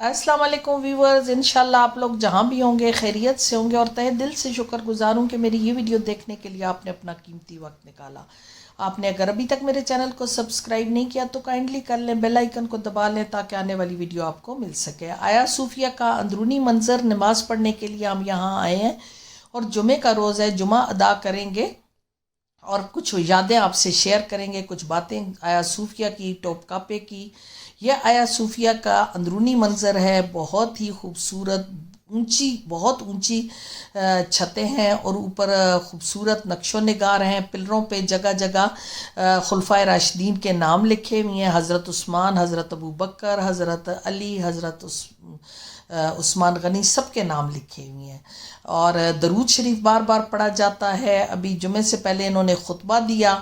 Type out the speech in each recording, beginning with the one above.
السلام علیکم ویورز، انشاءاللہ آپ لوگ جہاں بھی ہوں گے خیریت سے ہوں گے، اور تہہ دل سے شکر گزار ہوں کہ میری یہ ویڈیو دیکھنے کے لیے آپ نے اپنا قیمتی وقت نکالا۔ آپ نے اگر ابھی تک میرے چینل کو سبسکرائب نہیں کیا تو کائنڈلی کر لیں، بیل آئیکن کو دبا لیں تاکہ آنے والی ویڈیو آپ کو مل سکے۔ آیا صوفیہ کا اندرونی منظر نماز پڑھنے کے لیے ہم یہاں آئے ہیں، اور جمعے کا روز ہے، جمعہ ادا کریں گے اور کچھ یادیں آپ سے شیئر کریں گے، کچھ باتیں آیا صوفیہ کی، ٹوپ کاپے کی۔ یہ آیا صوفیہ کا اندرونی منظر ہے، بہت ہی خوبصورت، بہت اونچی چھتیں ہیں، اور اوپر خوبصورت نقش و نگار ہیں۔ پلروں پہ جگہ جگہ خلفائے راشدین کے نام لکھے ہوئے ہیں، حضرت عثمان، حضرت ابوبکر، حضرت علی، حضرت عثمان غنی، سب کے نام لکھے ہوئے ہیں، اور درود شریف بار بار پڑھا جاتا ہے۔ ابھی جمعے سے پہلے انہوں نے خطبہ دیا،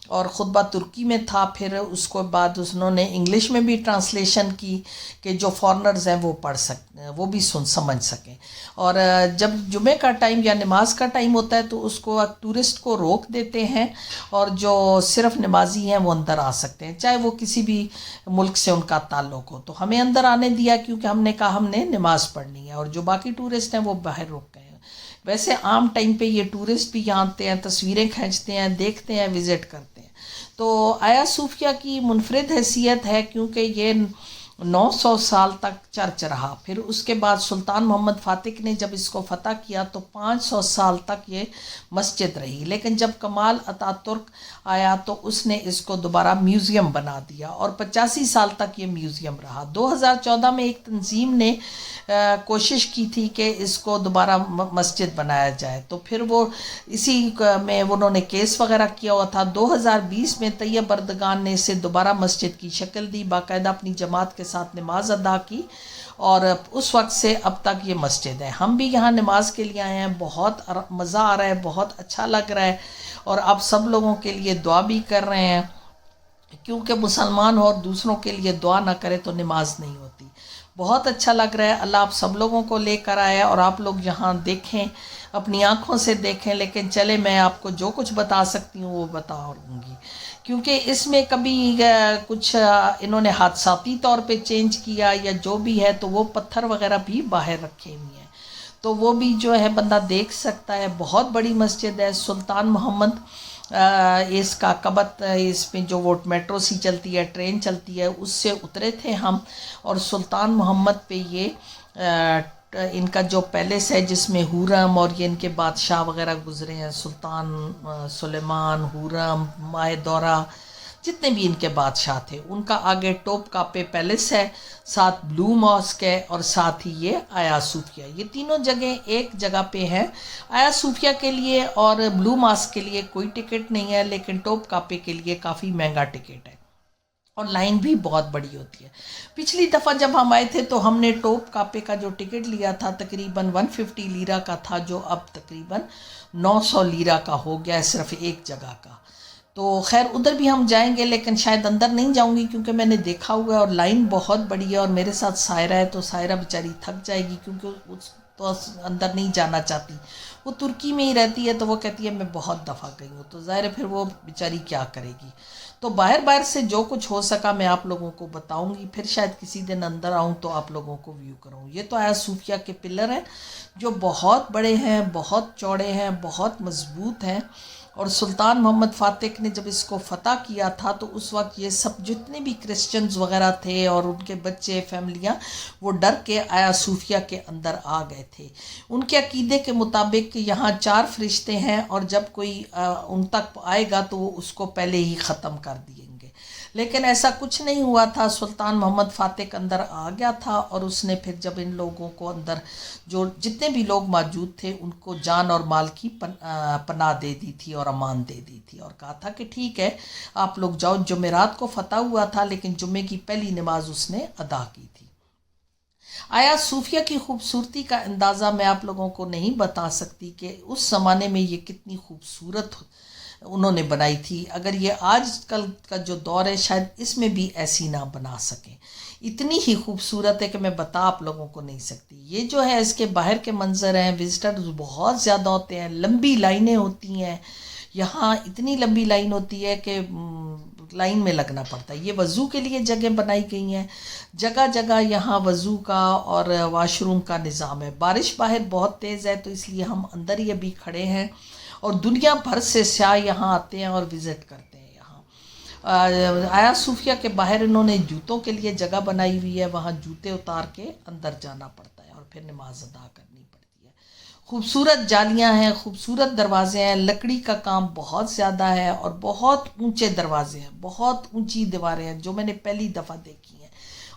اور خطبہ ترکی میں تھا، پھر اس کو بعد انہوں نے انگلش میں بھی ٹرانسلیشن کی کہ جو فارنرز ہیں وہ پڑھ سکیں، وہ بھی سمجھ سکیں۔ اور جب جمعے کا ٹائم یا نماز کا ٹائم ہوتا ہے تو اس کو ٹورسٹ کو روک دیتے ہیں، اور جو صرف نمازی ہیں وہ اندر آ سکتے ہیں، چاہے وہ کسی بھی ملک سے ان کا تعلق ہو۔ تو ہمیں اندر آنے دیا کیونکہ ہم نے کہا ہم نے نماز پڑھنی ہے، اور جو باقی ٹورسٹ ہیں وہ باہر رک گئے ہیں۔ ویسے عام ٹائم پہ یہ ٹورسٹ بھی یہاں آتے ہیں، تصویریں کھینچتے ہیں، دیکھتے ہیں، وزٹ کرتے ہیں۔ تو آیا صوفیہ کی منفرد حیثیت ہے کیونکہ یہ 900 سال تک چرچ رہا۔ پھر اس کے بعد سلطان محمد فاتح نے جب اس کو فتح کیا تو 500 سال تک یہ مسجد رہی، لیکن جب کمال اتا ترک آیا تو اس نے اس کو دوبارہ میوزیم بنا دیا، اور 85 سال تک یہ میوزیم رہا۔ 2014 میں ایک تنظیم نے کوشش کی تھی کہ اس کو دوبارہ مسجد بنایا جائے، تو پھر وہ اسی میں انہوں نے کیس وغیرہ کیا ہوا تھا۔ 2020 میں طیب اردگان نے اسے دوبارہ مسجد کی شکل دی، باقاعدہ اپنی جماعت کے ساتھ نماز ادا کی، اور اس وقت سے اب تک یہ مسجد ہے۔ ہم بھی یہاں نماز کے لیے آئے ہیں، بہت مزہ آ رہا ہے، بہت اچھا لگ رہا ہے، اور آپ سب لوگوں کے لیے دعا بھی کر رہے ہیں، کیونکہ مسلمان ہو اور دوسروں کے لیے دعا نہ کرے تو نماز نہیں ہوتی۔ بہت اچھا لگ رہا ہے، اللہ آپ سب لوگوں کو لے کر آیا، اور آپ لوگ یہاں دیکھیں، اپنی آنکھوں سے دیکھیں، لیکن چلے میں آپ کو جو کچھ بتا سکتی ہوں وہ بتاؤں گی، کیونکہ اس میں کبھی کچھ انہوں نے حادثاتی طور پہ چینج کیا یا جو بھی ہے، تو وہ پتھر وغیرہ بھی باہر رکھے ہوئے ہیں، تو وہ بھی جو ہے بندہ دیکھ سکتا ہے۔ بہت بڑی مسجد ہے۔ سلطان محمد اس کا کبت، اس میں جو وہ میٹرو سی چلتی ہے، ٹرین چلتی ہے، اس سے اترے تھے ہم، اور سلطان محمد پہ یہ ان کا جو پیلس ہے جس میں حورم اور یہ ان کے بادشاہ وغیرہ گزرے ہیں، سلطان سلیمان، حورم، ماہ دورہ، جتنے بھی ان کے بادشاہ تھے، ان کا آگے ٹوپ کاپے پیلس ہے، ساتھ بلو ماسک ہے، اور ساتھ ہی یہ آیا صوفیہ۔ یہ تینوں جگہیں ایک جگہ پہ ہیں۔ آیا صوفیہ کے لیے اور بلو ماسک کے لیے کوئی ٹکٹ نہیں ہے، لیکن ٹوپ کاپے کے لیے کافی مہنگا ٹکٹ ہے، اور لائن بھی بہت بڑی ہوتی ہے۔ پچھلی دفعہ جب ہم آئے تھے تو ہم نے ٹوپ کاپے کا جو ٹکٹ لیا تھا تقریباً 150 لیرہ کا تھا، جو اب تقریباً 900 لیرہ کا ہو گیا ہے، صرف ایک جگہ کا۔ تو خیر ادھر بھی ہم جائیں گے، لیکن شاید اندر نہیں جاؤں گی کیونکہ میں نے دیکھا ہوا ہے، اور لائن بہت بڑی ہے، اور میرے ساتھ سائرہ ہے، تو سائرہ بیچاری تھک جائے گی کیونکہ تو اندر نہیں جانا چاہتی، وہ ترکی میں ہی رہتی ہے، تو وہ کہتی ہے میں بہت دفعہ گئی ہوں، تو ظاہر ہے پھر وہ بیچاری کیا کرے گی۔ تو باہر سے جو کچھ ہو سکا میں آپ لوگوں کو بتاؤں گی، پھر شاید کسی دن اندر آؤں تو آپ لوگوں کو ویو کروں۔ یہ تو آیا صوفیہ کے پلر ہیں جو بہت بڑے ہیں، بہت چوڑے ہیں، بہت مضبوط ہیں، اور سلطان محمد فاتح نے جب اس کو فتح کیا تھا تو اس وقت یہ سب جتنے بھی کرسچنز وغیرہ تھے اور ان کے بچے، فیملیاں، وہ ڈر کے آیا صوفیہ کے اندر آ گئے تھے۔ ان کے عقیدے کے مطابق یہاں 4 فرشتے ہیں، اور جب کوئی ان تک آئے گا تو وہ اس کو پہلے ہی ختم کر دیں گے، لیکن ایسا کچھ نہیں ہوا تھا۔ سلطان محمد فاتح اندر آ گیا تھا، اور اس نے پھر جب ان لوگوں کو اندر جو جتنے بھی لوگ موجود تھے ان کو جان اور مال کی پناہ دے دی تھی اور امان دے دی تھی، اور کہا تھا کہ ٹھیک ہے آپ لوگ جاؤ۔ جمعرات کو فتح ہوا تھا، لیکن جمعے کی پہلی نماز اس نے ادا کی تھی۔ آیا صوفیہ کی خوبصورتی کا اندازہ میں آپ لوگوں کو نہیں بتا سکتی کہ اس زمانے میں یہ کتنی خوبصورت انہوں نے بنائی تھی۔ اگر یہ آج کل کا جو دور ہے شاید اس میں بھی ایسی نہ بنا سکیں، اتنی ہی خوبصورت ہے کہ میں بتا آپ لوگوں کو نہیں سکتی۔ یہ جو ہے اس کے باہر کے منظر ہیں، وزٹرز بہت زیادہ ہوتے ہیں، لمبی لائنیں ہوتی ہیں، یہاں اتنی لمبی لائن ہوتی ہے کہ لائن میں لگنا پڑتا ہے. یہ وضو کے لیے جگہ بنائی گئی ہیں, جگہ جگہ یہاں وضو کا اور واش روم کا نظام ہے. بارش باہر بہت تیز ہے تو اس لیے ہم اندر ہی ابھی کھڑے ہیں, اور دنیا بھر سے سیاح یہاں آتے ہیں اور وزٹ کرتے ہیں. یہاں آیا صوفیہ کے باہر انہوں نے جوتوں کے لیے جگہ بنائی ہوئی ہے, وہاں جوتے اتار کے اندر جانا پڑتا ہے اور پھر نماز ادا کرنی پڑتی ہے. خوبصورت جالیاں ہیں, خوبصورت دروازے ہیں, لکڑی کا کام بہت زیادہ ہے اور بہت اونچے دروازے ہیں, بہت اونچی دیواریں ہیں جو میں نے پہلی دفعہ دیکھی ہیں.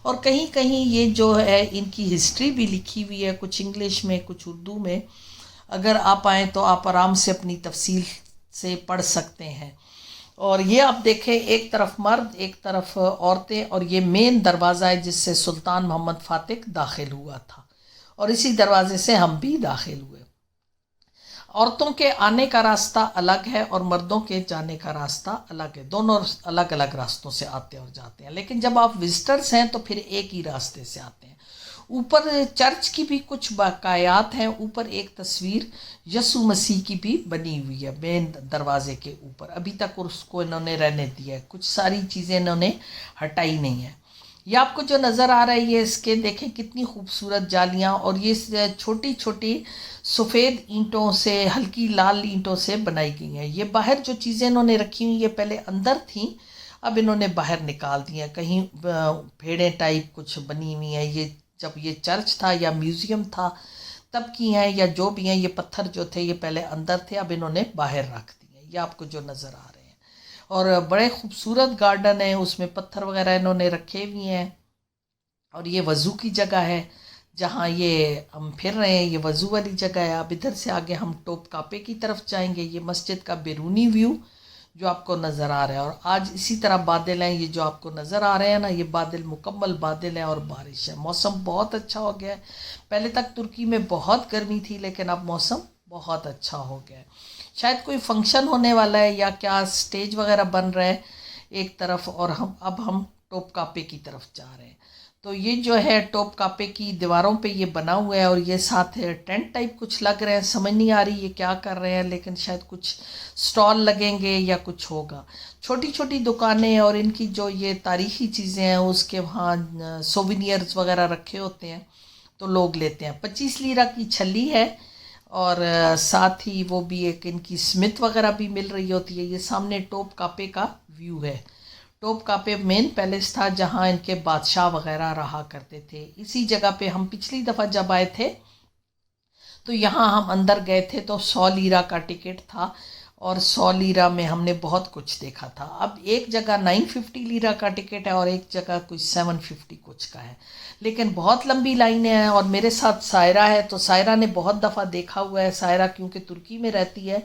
اور کہیں کہیں یہ جو ہے ان کی ہسٹری بھی لکھی ہوئی ہے, کچھ انگلش میں کچھ اردو میں. اگر آپ آئیں تو آپ آرام سے اپنی تفصیل سے پڑھ سکتے ہیں. اور یہ آپ دیکھیں, ایک طرف مرد ایک طرف عورتیں, اور یہ مین دروازہ ہے جس سے سلطان محمد فاتح داخل ہوا تھا, اور اسی دروازے سے ہم بھی داخل ہوئے. عورتوں کے آنے کا راستہ الگ ہے اور مردوں کے جانے کا راستہ الگ ہے, دونوں الگ الگ راستوں سے آتے اور جاتے ہیں. لیکن جب آپ وزٹرز ہیں تو پھر ایک ہی راستے سے آتے ہیں. اوپر چرچ کی بھی کچھ باقیات ہیں, اوپر ایک تصویر یسوع مسیح کی بھی بنی ہوئی ہے مین دروازے کے اوپر. ابھی تک اس کو انہوں نے رہنے دیا ہے, کچھ ساری چیزیں انہوں نے ہٹائی نہیں ہیں. یہ آپ کو جو نظر آ رہا ہے یہ اس کے دیکھیں کتنی خوبصورت جالیاں, اور یہ چھوٹی چھوٹی سفید اینٹوں سے, ہلکی لال اینٹوں سے بنائی گئی ہیں. یہ باہر جو چیزیں انہوں نے رکھی ہوئی یہ پہلے اندر تھیں, اب انہوں نے باہر نکال دی ہیں. کہیں بھیڑیں ٹائپ کچھ بنی ہوئی ہیں, یہ جب یہ چرچ تھا یا میوزیم تھا تب کی ہیں یا جو بھی ہیں. یہ پتھر جو تھے یہ پہلے اندر تھے, اب انہوں نے باہر رکھ دیے ہیں. یہ آپ کو جو نظر آ رہے ہیں, اور بڑے خوبصورت گارڈن ہیں, اس میں پتھر وغیرہ انہوں نے رکھے ہوئے ہیں. اور یہ وضو کی جگہ ہے جہاں یہ ہم پھر رہے ہیں, یہ وضو والی جگہ ہے. اب ادھر سے آگے ہم ٹوپ کاپے کی طرف جائیں گے. یہ مسجد کا بیرونی ویو جو آپ کو نظر آ رہا ہے, اور آج اسی طرح بادل ہیں. یہ جو آپ کو نظر آ رہے ہیں نا, یہ بادل مکمل بادل ہیں اور بارش ہے. موسم بہت اچھا ہو گیا ہے. پہلے تک ترکی میں بہت گرمی تھی لیکن اب موسم بہت اچھا ہو گیا ہے. شاید کوئی فنکشن ہونے والا ہے یا کیا سٹیج وغیرہ بن رہا ہے ایک طرف, اور ہم ٹوپ کاپے کی طرف جا رہے ہیں. تو یہ جو ہے ٹوپ کاپے کی دیواروں پہ یہ بنا ہوا ہے, اور یہ ساتھ ٹینٹ ٹائپ کچھ لگ رہے ہیں. سمجھ نہیں آ رہی یہ کیا کر رہے ہیں, لیکن شاید کچھ سٹال لگیں گے یا کچھ ہوگا. چھوٹی چھوٹی دکانیں, اور ان کی جو یہ تاریخی چیزیں ہیں اس کے وہاں سووینئرز وغیرہ رکھے ہوتے ہیں تو لوگ لیتے ہیں. 25 لیرہ کی چھلی ہے, اور ساتھ ہی وہ بھی ایک ان کی سمت وغیرہ بھی مل رہی ہوتی ہے. یہ سامنے ٹوپ کاپے کا ویو ہے. ٹوپ کاپے مین پیلس تھا جہاں ان کے بادشاہ وغیرہ رہا کرتے تھے. اسی جگہ پہ ہم پچھلی دفعہ جب آئے تھے تو یہاں ہم اندر گئے تھے تو 100 لیرہ کا ٹکٹ تھا, اور 100 لیرہ میں ہم نے بہت کچھ دیکھا تھا. اب ایک جگہ 950 لیرہ کا ٹکٹ ہے اور ایک جگہ کچھ 750 کچھ کا ہے, لیکن بہت لمبی لائنیں ہیں. اور میرے ساتھ سائرہ ہے, تو سائرہ نے بہت دفعہ دیکھا ہوا ہے. سائرہ کیونکہ ترکی میں رہتی ہے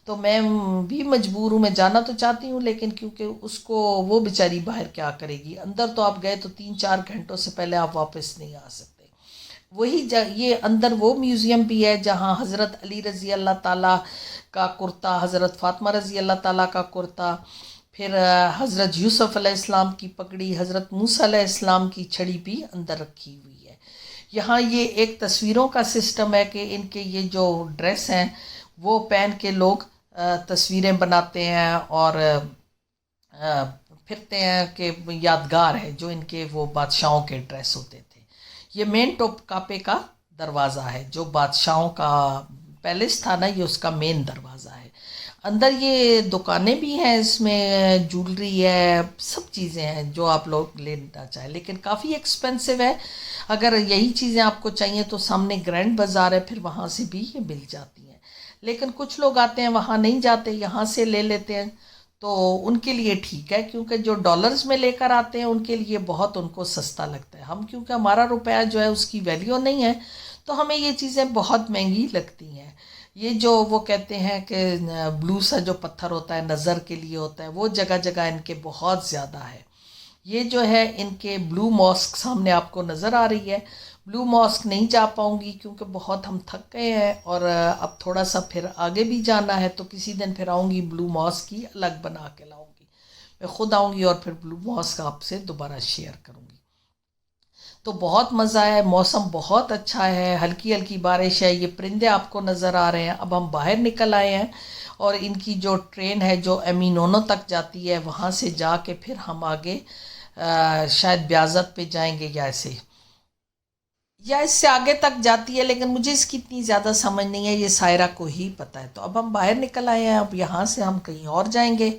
تو میں بھی مجبور ہوں, میں جانا تو چاہتی ہوں لیکن کیونکہ اس کو وہ بیچاری باہر کیا کرے گی. اندر تو آپ گئے تو 3-4 گھنٹوں سے پہلے آپ واپس نہیں آ سکتے. وہی یہ اندر وہ میوزیم بھی ہے جہاں حضرت علی رضی اللہ تعالیٰ کا کرتا, حضرت فاطمہ رضی اللہ تعالیٰ کا کرتا, پھر حضرت یوسف علیہ السلام کی پگڑی, حضرت موسیٰ علیہ السلام کی چھڑی بھی اندر رکھی ہوئی ہے. یہاں یہ ایک تصویروں کا سسٹم ہے کہ ان کے یہ جو ڈریس ہیں وہ پہن کے لوگ تصویریں بناتے ہیں اور پھرتے ہیں کہ یادگار ہے جو ان کے وہ بادشاہوں کے ڈریس ہوتے تھے. یہ مین ٹوپ کاپے کا دروازہ ہے, جو بادشاہوں کا پیلس تھا نا, یہ اس کا مین دروازہ ہے. اندر یہ دکانیں بھی ہیں, اس میں جولری ہے, سب چیزیں ہیں جو آپ لوگ لینا چاہیں, لیکن کافی ایکسپینسو ہے. اگر یہی چیزیں آپ کو چاہیے تو سامنے گرینڈ بازار ہے, پھر وہاں سے بھی یہ مل جاتی ہیں. لیکن کچھ لوگ آتے ہیں وہاں نہیں جاتے, یہاں سے لے لیتے ہیں, تو ان کے لیے ٹھیک ہے, کیونکہ جو ڈالرز میں لے کر آتے ہیں ان کے لیے بہت ان کو سستا لگتا ہے. ہم کیونکہ ہمارا روپیہ جو ہے اس کی ویلیو نہیں ہے تو ہمیں یہ چیزیں بہت مہنگی لگتی ہیں. یہ جو وہ کہتے ہیں کہ بلو سا جو پتھر ہوتا ہے نظر کے لیے ہوتا ہے, وہ جگہ جگہ ان کے بہت زیادہ ہے. یہ جو ہے ان کے بلو ماسک سامنے آپ کو نظر آ رہی ہے. بلو ماسک نہیں جا پاؤں گی کیونکہ بہت ہم تھک گئے ہیں, اور اب تھوڑا سا پھر آگے بھی جانا ہے, تو کسی دن پھر آؤں گی بلو ماسک کی الگ بنا کے لاؤں گی. میں خود آؤں گی اور پھر بلو ماسک آپ سے دوبارہ شیئر کروں گی. تو بہت مزہ ہے, موسم بہت اچھا ہے, ہلکی ہلکی بارش ہے. یہ پرندے آپ کو نظر آ رہے ہیں. اب ہم باہر نکل آئے ہیں اور ان کی جو ٹرین ہے جو امینونو تک جاتی ہے، وہاں سے جا کے پھر ہم آگے شاید بیازت پہ جائیں گے یا اس سے آگے تک جاتی ہے، لیکن مجھے اس کی اتنی زیادہ سمجھ نہیں ہے، یہ سائرہ کو ہی پتہ ہے۔ تو اب ہم باہر نکل آئے ہیں، اب یہاں سے ہم کہیں اور جائیں گے،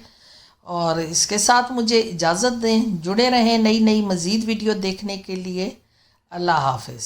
اور اس کے ساتھ مجھے اجازت دیں، جڑے رہیں نئی نئی مزید ویڈیو دیکھنے کے لیے۔ اللہ حافظ۔